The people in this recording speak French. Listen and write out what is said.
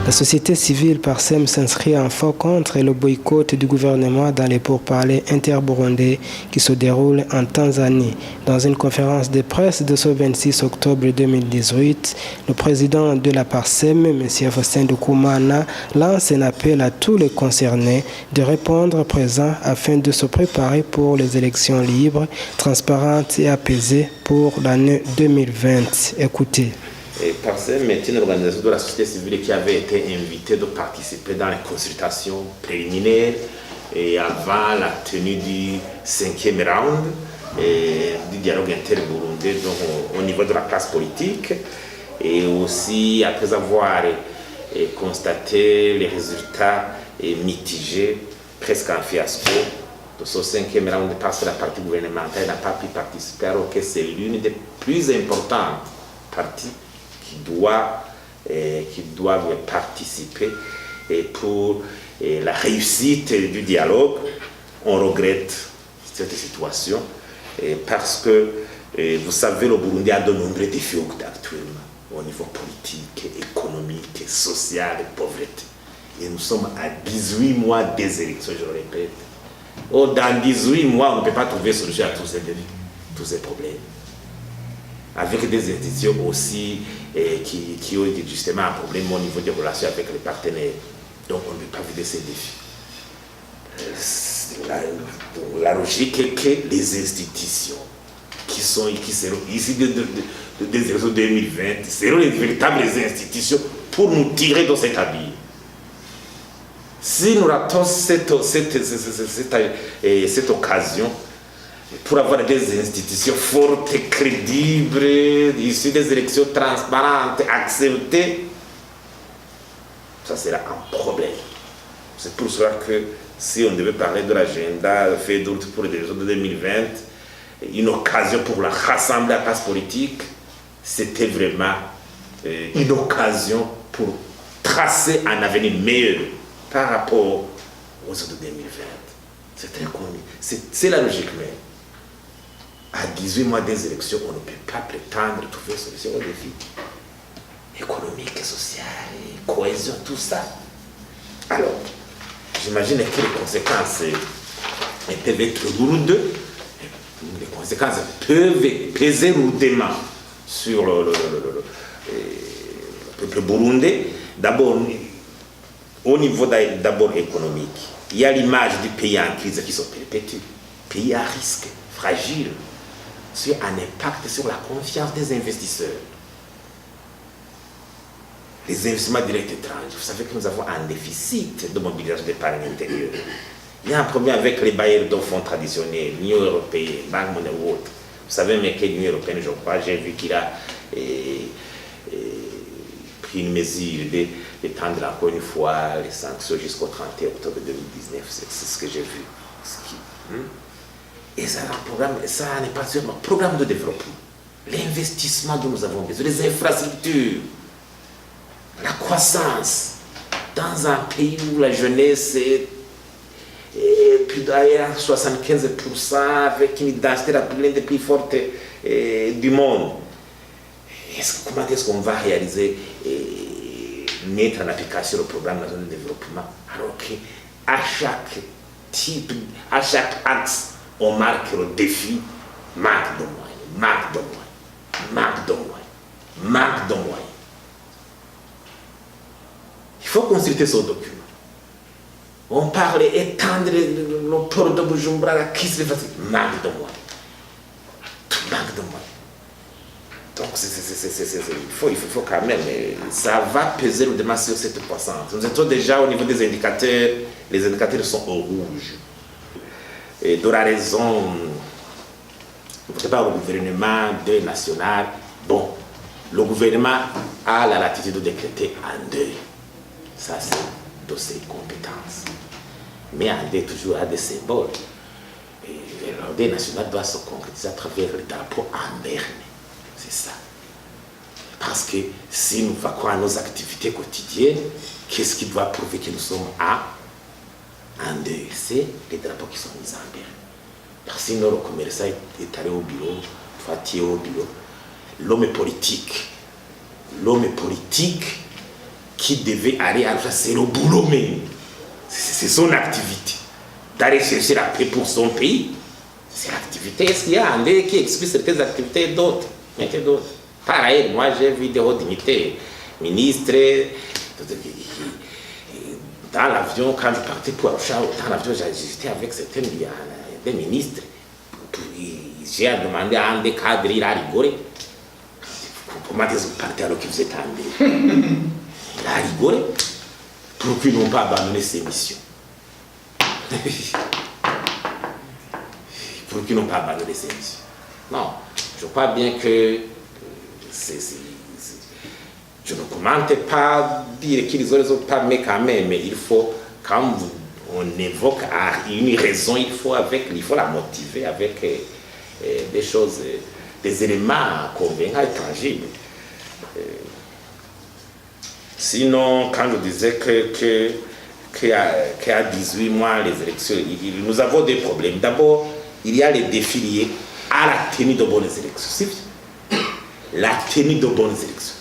La société civile PARSEM s'inscrit en fort contre le boycott du gouvernement dans les pourparlers interburundais qui se déroulent en Tanzanie. Dans une conférence de presse de ce 26 octobre 2018, le président de la PARSEM, M. Faustin Ndoukoumana, lance un appel à tous les concernés de répondre présent afin de se préparer pour les élections libres, transparentes et apaisées pour l'année 2020. Écoutez. PARSEM est une organisation de la société civile qui avait été invitée de participer dans les consultations préliminaires et avant la tenue du 5e round du dialogue interburundais au niveau de la classe politique, et aussi après avoir constaté les résultats mitigés, presque un fiasco de ce 5e round parce que la partie gouvernementale n'a pas pu participer, alors que c'est l'une des plus importantes parties qui doivent participer pour la réussite du dialogue. On regrette cette situation parce que, vous savez, le Burundi a de nombreux défis actuellement au niveau politique, économique, social et pauvreté. Et nous sommes à 18 mois des élections, je le répète. Dans 18 mois, on ne peut pas trouver solution à tous ces défis, tous ces problèmes. Avec des institutions aussi qui ont été justement un problème au niveau des relations avec les partenaires. Donc on ne peut pas vider ces défis. La logique est que les institutions qui seront ici des élections 2020 seront les véritables institutions pour nous tirer de cet abîme. Si nous ratons cette occasion, pour avoir des institutions fortes, crédibles, issues des élections transparentes, acceptées, ça sera un problème. C'est pour cela que si on devait parler de l'agenda fait d'autres pour les élections de 2020, une occasion pour la rassembler la classe politique, c'était vraiment une occasion pour tracer un avenir meilleur par rapport aux autres de 2020. C'est très connu. C'est la logique même. À 18 mois des élections, on ne peut pas prétendre trouver une solution aux défis économiques, sociaux, cohésion, tout ça. Alors, j'imagine que les conséquences peuvent être lourdes. Les conséquences peuvent peser lourdement sur le peuple burundais. D'abord, au niveau d'abord économique, il y a l'image du pays en crise qui se perpétue. Pays à risque, fragile, sur un impact sur la confiance des investisseurs. Les investissements directs étrangers, vous savez que nous avons un déficit de mobilisation d'épargne intérieure. Il y a un problème avec les bailleurs de fonds traditionnels, l'Union européenne, Banque monnaie ou autre. Vous savez, mais que l'Union européenne, je crois, j'ai vu qu'il a pris une mesure d'étendre encore une fois les sanctions jusqu'au 31 octobre 2019. C'est ce que j'ai vu. Et ça, ça n'est pas seulement un programme de développement. L'investissement dont nous avons besoin, les infrastructures, la croissance, dans un pays où la jeunesse est plus d'ailleurs 75%, avec une densité la plus l'une des plus fortes du monde. Comment est-ce qu'on va réaliser mettre en application le programme national de développement alors qu'à chaque type, à chaque axe, on marque le défi, manque de moyens. Il faut consulter ce document. On parle d'étendre le port de Bujumbura, la crise, manque de moyens. Donc il faut quand même, ça va peser le débat sur cette croissance. Nous étions déjà au niveau des indicateurs, les indicateurs sont au rouge. Et de la raison, vous ne pas au gouvernement national, bon, le gouvernement a la latitude de décréter un deuil. Ça, c'est de ses compétences. Mais un deuil toujours a des symboles. Et le deuil national doit se concrétiser à travers le drapeau en berne. C'est ça. Parce que si nous vaquons à nos activités quotidiennes, qu'est-ce qui doit prouver que nous sommes en deuil? C'est les drapeaux qui sont mis en berne. Parce que sinon, le commerçant est allé au bureau, au bureau. L'homme politique qui devait aller à l'Argentine, c'est le boulot même. C'est son activité. D'aller chercher la paix pour son pays. C'est l'activité. Est-ce qu'il y a un qui explique certaines activités et d'autres? Pareil, moi j'ai vu des hauts dignités, ministres, dans l'avion, quand je partais pour Arusha, dans l'avion, j'étais avec certains des ministres. J'ai demandé à un des cadres, il a rigolé. Comment vous partez alors que vous êtes en Il a rigolé. Pour qu'ils n'ont pas abandonné ces missions. Pour qu'ils n'ont pas abandonné ces missions. Non, je crois bien que je ne commente pas dire qu'ils ont pas, mais quand même, il faut, quand on évoque une raison, il faut la motiver avec des choses, des éléments convaincants et tangibles. Sinon, quand je disais qu'à 18 mois, les élections, nous avons des problèmes. D'abord, il y a les défis liés à la tenue de bonnes élections. La tenue de bonnes élections.